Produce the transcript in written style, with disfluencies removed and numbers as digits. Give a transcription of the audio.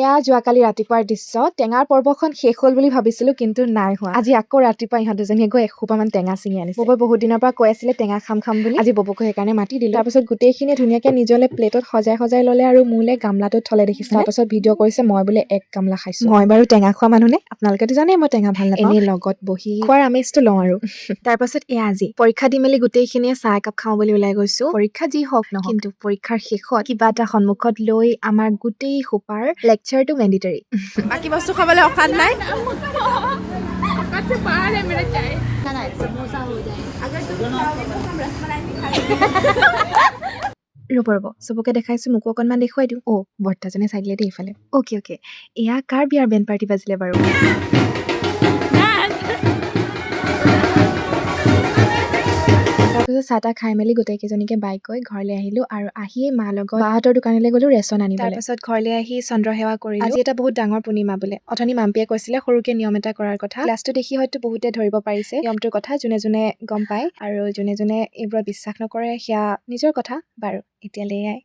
এয়া যোৱাকালি ৰাতিপুৱাৰ দৃশ্য। টেঙাৰ পৰ্বখন শেষ হ'ল বুলি ভাবিছিলো, কিন্তু নাই হোৱা। আজি আকৌ ৰাতিপুৱা ইহঁত দুজনীয়ে গৈ এসোপামান টেঙা ছিঙি আনিছে। ববই বহুত দিনৰ পৰা কৈ আছিলে টেঙা খাম বুলি। আজি ববকো সেইকাৰণে মাতি দিলো। তাৰপিছত গোটেইখিনিয়ে ধুনীয়াকে নিজলে প্লেটত সজাই ললে আৰু মোলে গামলাটোত থলে দেখিছে। তাৰপিছত ভিডিঅ' কৰিছে মই বোলে এক গামলা খাইছো। মই বাৰু টেঙা খোৱা মানুহ নে, আপোনালোকেতো জানে মই টেঙা ভাল নাপাওঁ। এনেই লগত বহি খোৱাৰ আমেজটো লওঁ আৰু। তাৰপাছত এয়া আজি পৰীক্ষা দি মেলি গোটেইখিনিয়ে চাহ একাপ খাওঁ বুলি ওলাই গৈছো। পৰীক্ষা যি হওক নহওক, কিন্তু পৰীক্ষাৰ শেষত কিবা এটা সন্মুখত লৈ আমাৰ গোটেই সোপাৰ লেকচাৰটো মেণ্ডিটৰী। বাকী বস্তু খাবলৈ অকাত নাই। ৰ'ব চবকে দেখাইছো, মোকো অকণমান দেখুৱাই দিওঁ। অ' বৰ্তাজনে চাই দিলে দেই এইফালে। অ'কে এয়া কাৰ বিয়াৰ বেণ্ড পাৰ্টি বাজিলে বাৰু? তাৰপিছত চাহ তাহ খাই মেলি গোটেইকেইজনীকে বাইক গৈ ঘৰলৈ আহিলো, আৰু আহিয়ে মা লগত বাহঁতৰ দোকানলৈ গ'লো ৰেচন আনিবলৈ। তাৰপিছত ঘৰলৈ আহি চন্দ্ৰসেৱা কৰিলো। আজি এটা বহুত ডাঙৰ পূৰ্ণিমা বোলে। অথনি মাম্পীয়ে কৈছিলে সৰুকে নিয়ম এটা কৰাৰ কথা। ক্লাছটো দেখি হয়তো বহুতে ধৰিব পাৰিছে নিয়মটোৰ কথা, যোনে গম পায়, আৰু যোনে এইবোৰত বিশ্বাস নকৰে সেয়া নিজৰ কথা। বাৰু এতিয়ালৈ এয়াই।